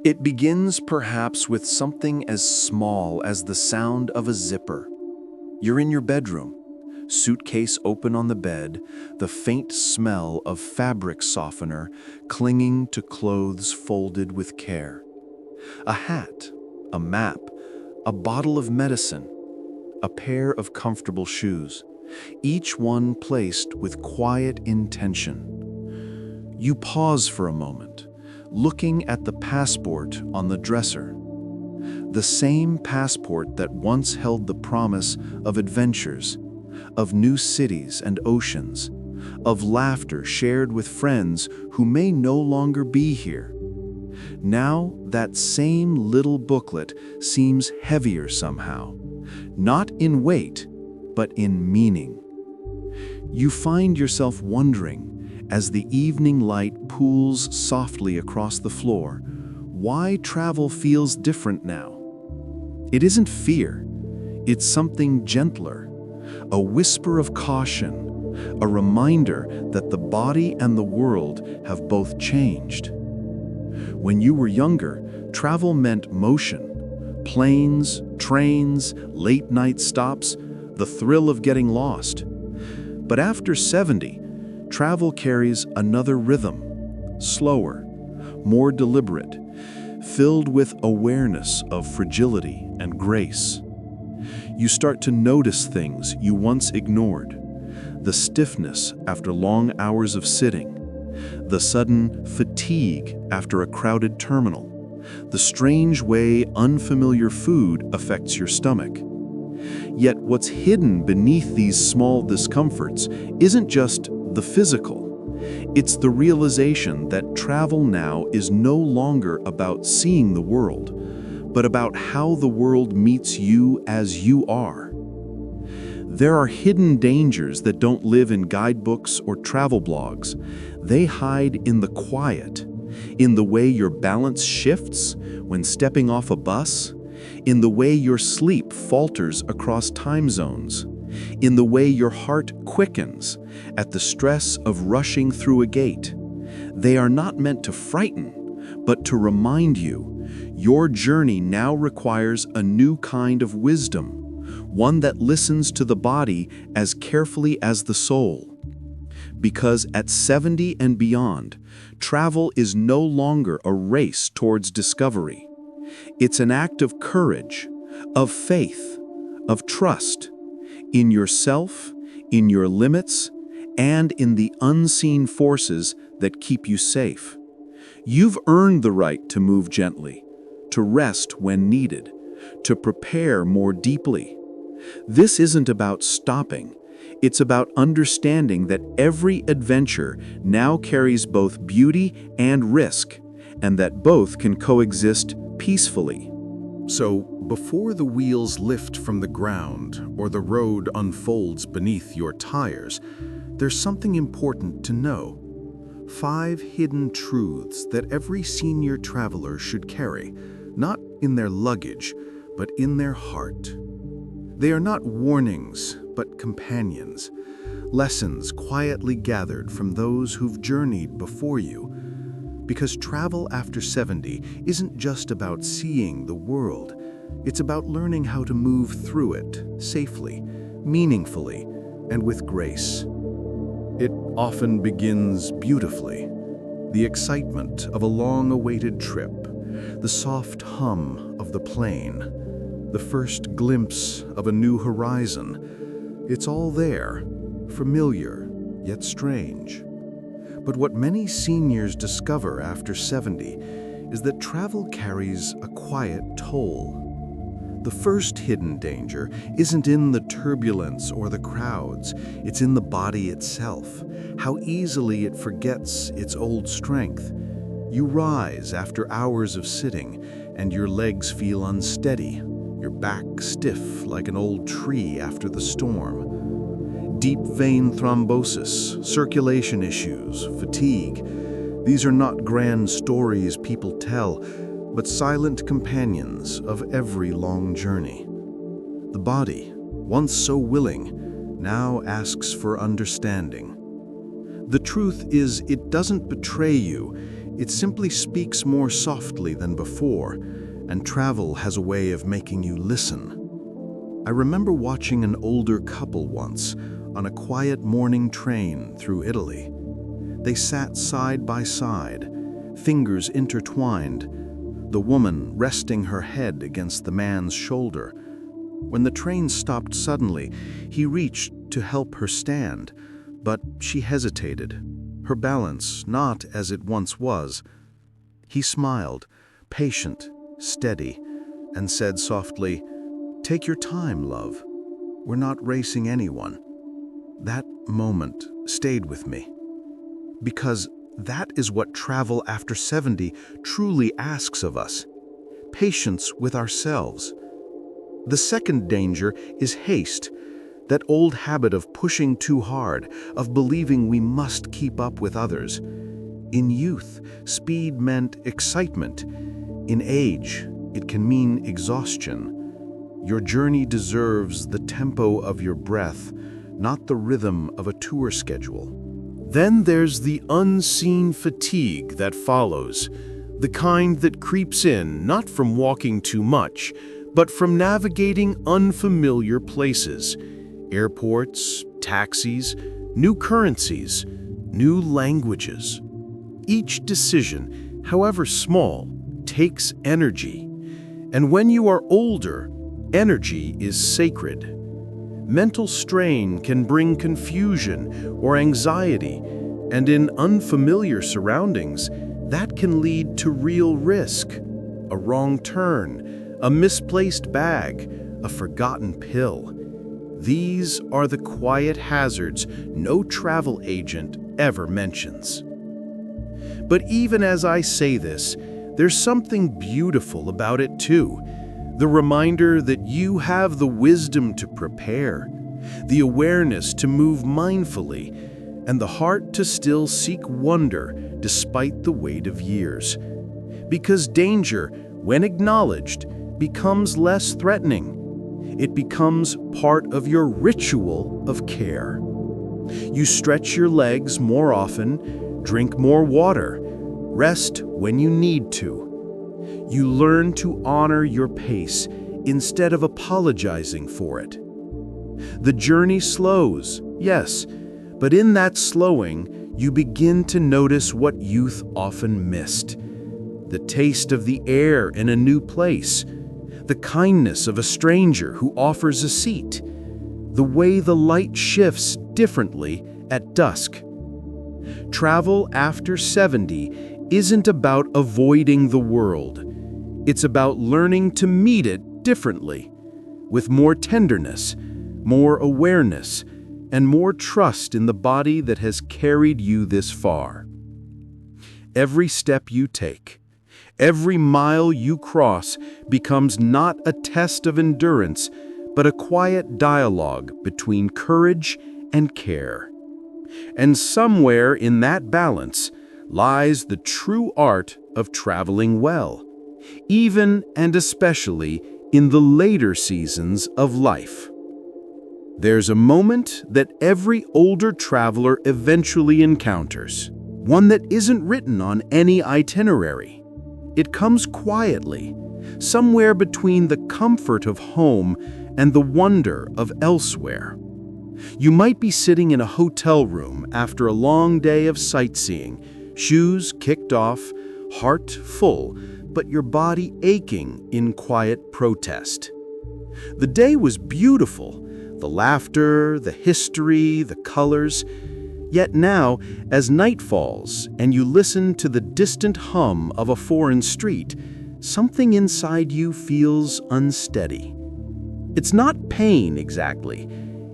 It begins perhaps with something as small as the sound of a zipper. You're in your bedroom, suitcase open on the bed, the faint smell of fabric softener clinging to clothes folded with care. A hat, a map, a bottle of medicine, a pair of comfortable shoes, each one placed with quiet intention. You pause for a moment, looking at the passport on the dresser. The same passport that once held the promise of adventures, of new cities and oceans, of laughter shared with friends who may no longer be here. Now that same little booklet seems heavier somehow, not in weight, but in meaning. You find yourself wondering, as the evening light pools softly across the floor, why travel feels different now. It isn't fear, it's something gentler, a whisper of caution, a reminder that the body and the world have both changed. When you were younger, travel meant motion, planes, trains, late-night stops, the thrill of getting lost. But after 70, travel carries another rhythm, slower, more deliberate, filled with awareness of fragility and grace. You start to notice things you once ignored, the stiffness after long hours of sitting, the sudden fatigue after a crowded terminal, the strange way unfamiliar food affects your stomach. Yet what's hidden beneath these small discomforts isn't just the physical. It's the realization that travel now is no longer about seeing the world, but about how the world meets you as you are. There are hidden dangers that don't live in guidebooks or travel blogs. They hide in the quiet, in the way your balance shifts when stepping off a bus, in the way your sleep falters across time zones, in the way your heart quickens at the stress of rushing through a gate. They are not meant to frighten, but to remind you, your journey now requires a new kind of wisdom, one that listens to the body as carefully as the soul. Because at 70 and beyond, travel is no longer a race towards discovery. It's an act of courage, of faith, of trust, in yourself, in your limits, and in the unseen forces that keep you safe. You've earned the right to move gently, to rest when needed, to prepare more deeply. This isn't about stopping. It's about understanding that every adventure now carries both beauty and risk, and that both can coexist peacefully. So, before the wheels lift from the ground or the road unfolds beneath your tires, there's something important to know. 5 hidden truths that every senior traveler should carry, not in their luggage, but in their heart. They are not warnings, but companions, lessons quietly gathered from those who've journeyed before you. Because travel after 70 isn't just about seeing the world, it's about learning how to move through it safely, meaningfully, and with grace. It often begins beautifully. The excitement of a long-awaited trip, the soft hum of the plane, the first glimpse of a new horizon. It's all there, familiar, yet strange. But what many seniors discover after 70 is that travel carries a quiet toll. The first hidden danger isn't in the turbulence or the crowds, it's in the body itself, how easily it forgets its old strength. You rise after hours of sitting, and your legs feel unsteady, your back stiff like an old tree after the storm. Deep vein thrombosis, circulation issues, fatigue. These are not grand stories people tell, but silent companions of every long journey. The body, once so willing, now asks for understanding. The truth is, it doesn't betray you, It simply speaks more softly than before, and travel has a way of making you listen. I remember watching an older couple once on a quiet morning train through Italy. They sat side by side, fingers intertwined, the woman resting her head against the man's shoulder. When the train stopped suddenly, he reached to help her stand, but she hesitated, her balance not as it once was. He smiled, patient, steady, and said softly, "Take your time, love. We're not racing anyone." That moment stayed with me, because that is what travel after 70 truly asks of us: patience with ourselves. The second danger is haste, that old habit of pushing too hard, of believing we must keep up with others. In youth, speed meant excitement. In age, it can mean exhaustion. Your journey deserves the tempo of your breath, not the rhythm of a tour schedule. Then there's the unseen fatigue that follows, the kind that creeps in not from walking too much, but from navigating unfamiliar places, airports, taxis, new currencies, new languages. Each decision, however small, takes energy. And when you are older, energy is sacred. Mental strain can bring confusion or anxiety, and in unfamiliar surroundings, that can lead to real risk. A wrong turn, a misplaced bag, a forgotten pill. These are the quiet hazards no travel agent ever mentions. But even as I say this, there's something beautiful about it too. The reminder that you have the wisdom to prepare, the awareness to move mindfully, and the heart to still seek wonder despite the weight of years. Because danger, when acknowledged, becomes less threatening. It becomes part of your ritual of care. You stretch your legs more often, drink more water, rest when you need to. You learn to honor your pace instead of apologizing for it. The journey slows, yes, but in that slowing, you begin to notice what youth often missed. The taste of the air in a new place, the kindness of a stranger who offers a seat, the way the light shifts differently at dusk. Travel after 70 isn't about avoiding the world. It's about learning to meet it differently, with more tenderness, more awareness, and more trust in the body that has carried you this far. Every step you take, every mile you cross becomes not a test of endurance, but a quiet dialogue between courage and care. And somewhere in that balance lies the true art of traveling well, even and especially in the later seasons of life. There's a moment that every older traveler eventually encounters, one that isn't written on any itinerary. It comes quietly, somewhere between the comfort of home and the wonder of elsewhere. You might be sitting in a hotel room after a long day of sightseeing, shoes kicked off, heart full, but your body aching in quiet protest. The day was beautiful, the laughter, the history, the colors. Yet now, as night falls and you listen to the distant hum of a foreign street, something inside you feels unsteady. It's not pain exactly.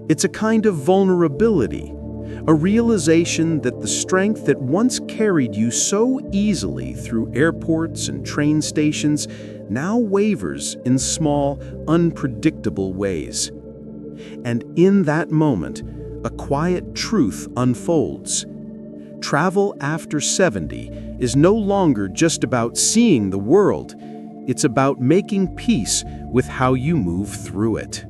It's a kind of vulnerability, a realization that the strength that once carried you so easily through airports and train stations now wavers in small, unpredictable ways. And in that moment, a quiet truth unfolds. Travel after 70 is no longer just about seeing the world. It's about making peace with how you move through it.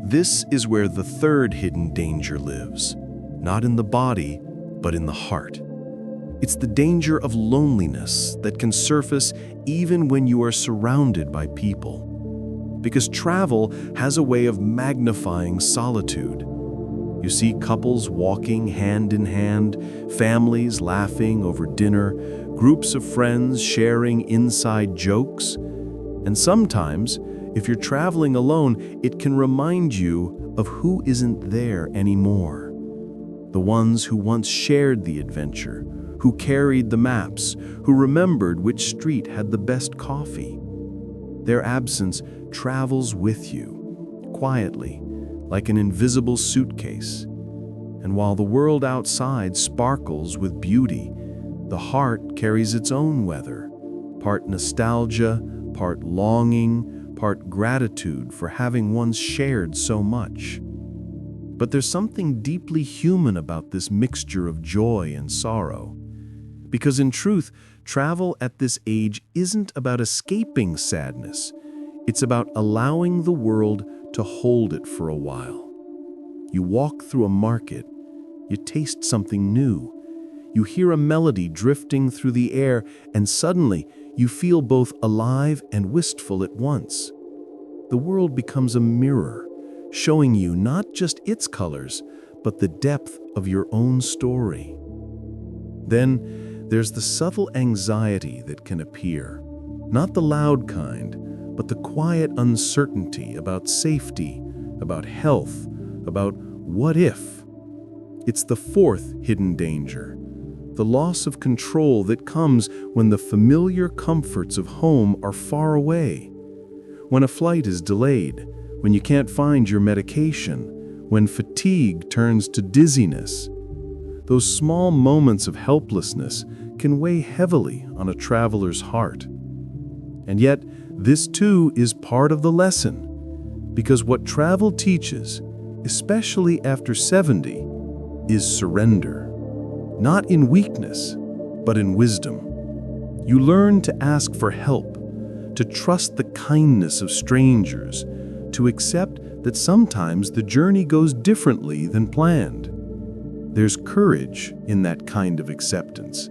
This is where the third hidden danger lives, not in the body, but in the heart. It's the danger of loneliness that can surface even when you are surrounded by people. Because travel has a way of magnifying solitude. You see couples walking hand in hand, families laughing over dinner, groups of friends sharing inside jokes. And sometimes, if you're traveling alone, it can remind you of who isn't there anymore. The ones who once shared the adventure, who carried the maps, who remembered which street had the best coffee. Their absence travels with you, quietly, like an invisible suitcase. And while the world outside sparkles with beauty, the heart carries its own weather, part nostalgia, part longing, part gratitude for having once shared so much. But there's something deeply human about this mixture of joy and sorrow. Because in truth, travel at this age isn't about escaping sadness. It's about allowing the world to hold it for a while. You walk through a market, you taste something new, you hear a melody drifting through the air, and suddenly you feel both alive and wistful at once. The world becomes a mirror, showing you not just its colors, but the depth of your own story. Then, there's the subtle anxiety that can appear, not the loud kind, but the quiet uncertainty about safety, about health, about what if. It's the fourth hidden danger, the loss of control that comes when the familiar comforts of home are far away. When a flight is delayed, when you can't find your medication, when fatigue turns to dizziness. Those small moments of helplessness can weigh heavily on a traveler's heart. And yet, this too is part of the lesson, because what travel teaches, especially after 70, is surrender. Not in weakness, but in wisdom. You learn to ask for help, to trust the kindness of strangers, to accept that sometimes the journey goes differently than planned. There's courage in that kind of acceptance.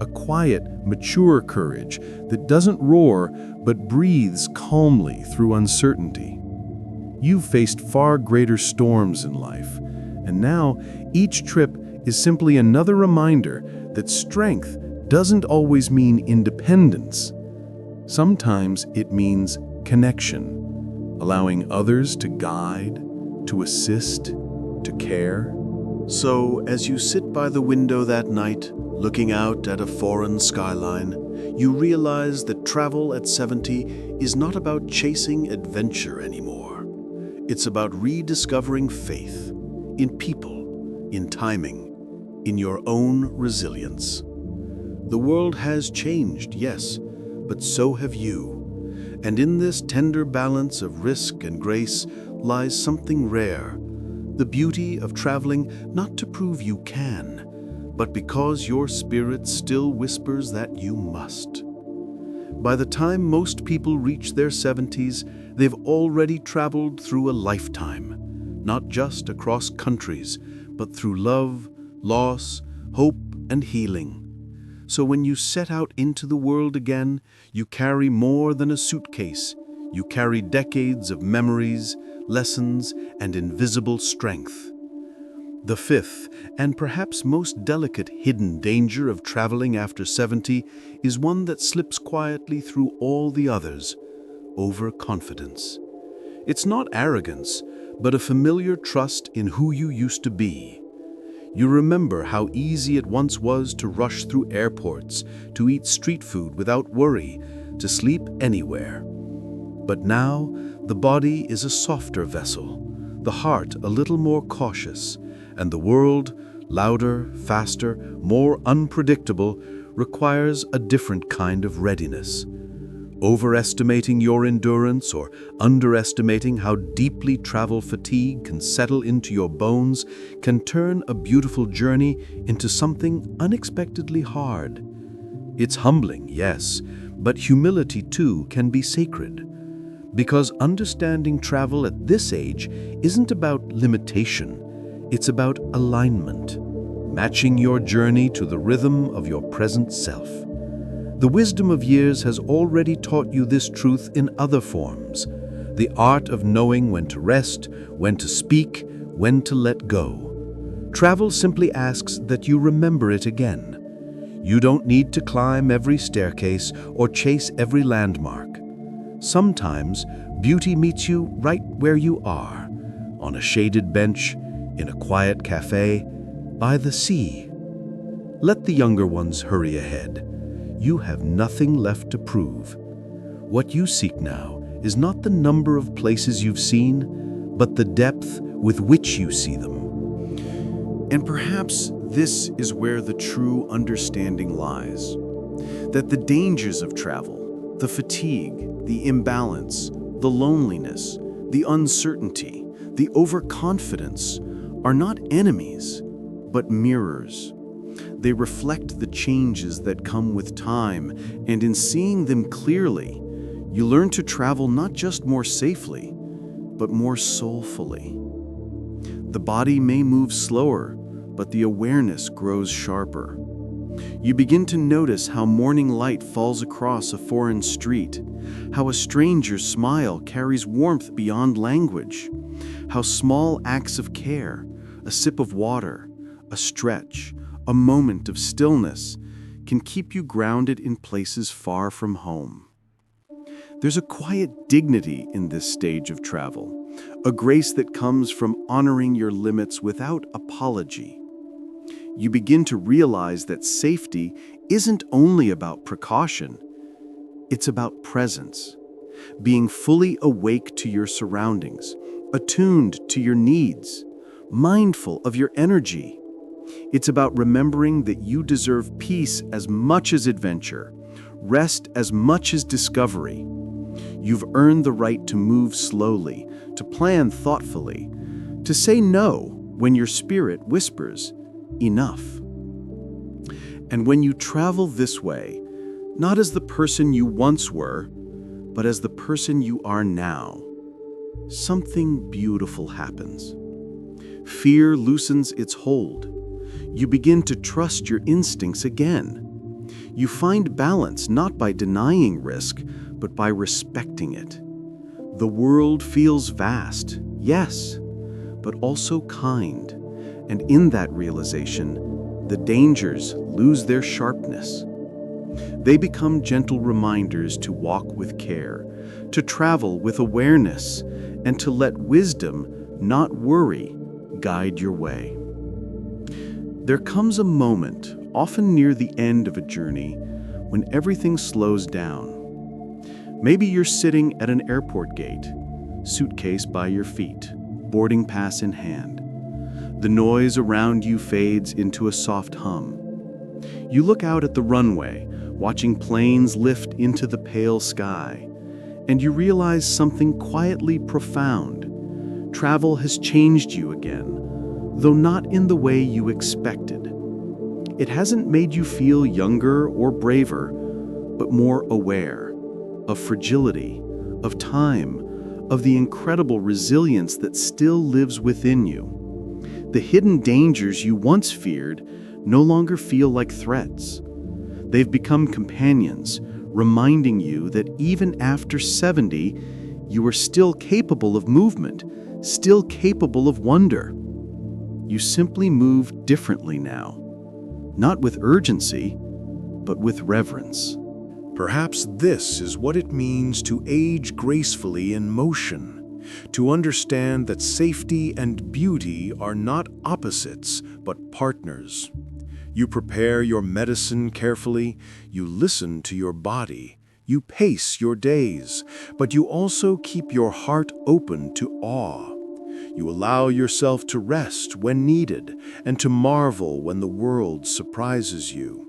A quiet, mature courage that doesn't roar but breathes calmly through uncertainty. You've faced far greater storms in life, and now each trip is simply another reminder that strength doesn't always mean independence. Sometimes it means connection, allowing others to guide, to assist, to care. So, as you sit by the window that night, looking out at a foreign skyline, you realize that travel at 70 is not about chasing adventure anymore. It's about rediscovering faith in people, in timing, in your own resilience. The world has changed, yes, but so have you. And in this tender balance of risk and grace lies something rare, the beauty of traveling not to prove you can, but because your spirit still whispers that you must. By the time most people reach their 70s, they've already traveled through a lifetime, not just across countries, but through love, loss, hope, and healing. So when you set out into the world again, you carry more than a suitcase. You carry decades of memories, lessons, and invisible strength. The fifth, and perhaps most delicate hidden danger of traveling after 70 is one that slips quietly through all the others: overconfidence. It's not arrogance, but a familiar trust in who you used to be. You remember how easy it once was to rush through airports, to eat street food without worry, to sleep anywhere. But now, the body is a softer vessel, the heart a little more cautious, and the world, louder, faster, more unpredictable, requires a different kind of readiness. Overestimating your endurance or underestimating how deeply travel fatigue can settle into your bones can turn a beautiful journey into something unexpectedly hard. It's humbling, yes, but humility too can be sacred. Because understanding travel at this age isn't about limitation, it's about alignment. matching your journey to the rhythm of your present self. The wisdom of years has already taught you this truth in other forms. The art of knowing when to rest, when to speak, when to let go. Travel simply asks that you remember it again. You don't need to climb every staircase or chase every landmark. Sometimes, beauty meets you right where you are, on a shaded bench, in a quiet cafe, by the sea. Let the younger ones hurry ahead. You have nothing left to prove. What you seek now is not the number of places you've seen, but the depth with which you see them. And perhaps this is where the true understanding lies. That the dangers of travel, the fatigue, the imbalance, the loneliness, the uncertainty, the overconfidence are not enemies, but mirrors. They reflect the changes that come with time, and in seeing them clearly, you learn to travel not just more safely, but more soulfully. The body may move slower, but the awareness grows sharper. You begin to notice how morning light falls across a foreign street, how a stranger's smile carries warmth beyond language, how small acts of care, a sip of water, a stretch, a moment of stillness, can keep you grounded in places far from home. There's a quiet dignity in this stage of travel, a grace that comes from honoring your limits without apology. You begin to realize that safety isn't only about precaution, it's about presence, being fully awake to your surroundings, attuned to your needs, mindful of your energy. It's about remembering that you deserve peace as much as adventure, rest as much as discovery. You've earned the right to move slowly, to plan thoughtfully, to say no when your spirit whispers, enough. And when you travel this way, not as the person you once were, but as the person you are now, something beautiful happens. Fear loosens its hold. You begin to trust your instincts again. You find balance not by denying risk, but by respecting it. The world feels vast, yes, but also kind. And in that realization, the dangers lose their sharpness. They become gentle reminders to walk with care, to travel with awareness, and to let wisdom, not worry, guide your way. There comes a moment, often near the end of a journey, when everything slows down. Maybe you're sitting at an airport gate, suitcase by your feet, boarding pass in hand. The noise around you fades into a soft hum. You look out at the runway, watching planes lift into the pale sky, and you realize something quietly profound. Travel has changed you again, though not in the way you expected. It hasn't made you feel younger or braver, but more aware of fragility, of time, of the incredible resilience that still lives within you. The hidden dangers you once feared no longer feel like threats. They've become companions, reminding you that even after 70, you are still capable of movement, still capable of wonder. You simply move differently now, not with urgency, but with reverence. Perhaps this is what it means to age gracefully in motion. To understand that safety and beauty are not opposites, but partners. You prepare your medicine carefully, you listen to your body, you pace your days, but you also keep your heart open to awe. You allow yourself to rest when needed and to marvel when the world surprises you.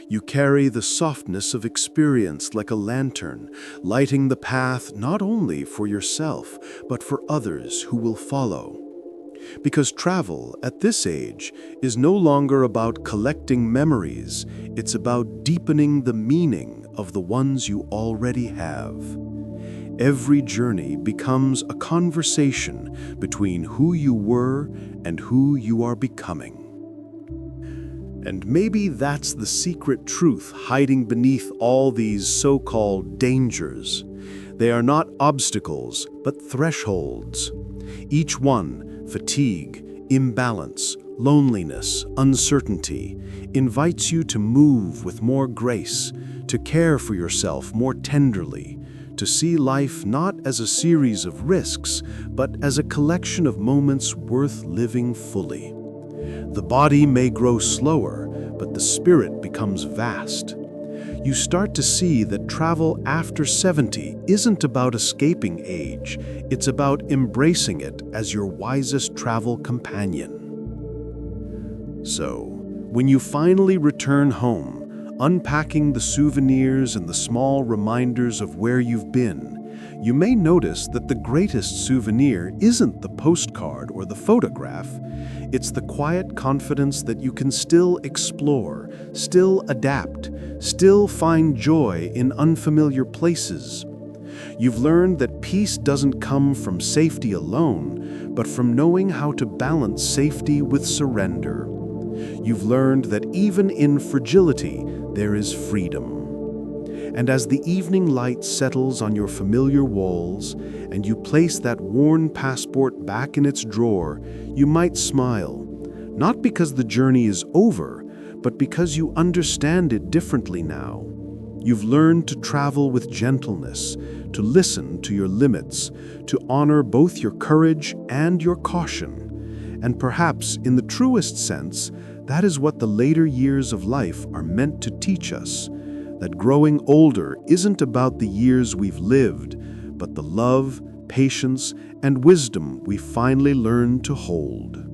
You carry the softness of experience like a lantern, lighting the path not only for yourself, but for others who will follow. Because travel at this age is no longer about collecting memories, it's about deepening the meaning of the ones you already have. Every journey becomes a conversation between who you were and who you are becoming. And maybe that's the secret truth hiding beneath all these so-called dangers. They are not obstacles, but thresholds. Each one, fatigue, imbalance, loneliness, uncertainty, invites you to move with more grace, to care for yourself more tenderly, to see life not as a series of risks, but as a collection of moments worth living fully. The body may grow slower, but the spirit becomes vast. You start to see that travel after 70 isn't about escaping age, it's about embracing it as your wisest travel companion. So, when you finally return home, unpacking the souvenirs and the small reminders of where you've been, you may notice that the greatest souvenir isn't the postcard or the photograph. It's the quiet confidence that you can still explore, still adapt, still find joy in unfamiliar places. You've learned that peace doesn't come from safety alone, but from knowing how to balance safety with surrender. You've learned that even in fragility, there is freedom. And as the evening light settles on your familiar walls, and you place that worn passport back in its drawer, you might smile, not because the journey is over, but because you understand it differently now. You've learned to travel with gentleness, to listen to your limits, to honor both your courage and your caution. And perhaps, in the truest sense, that is what the later years of life are meant to teach us, that growing older isn't about the years we've lived, but the love, patience, and wisdom we finally learn to hold.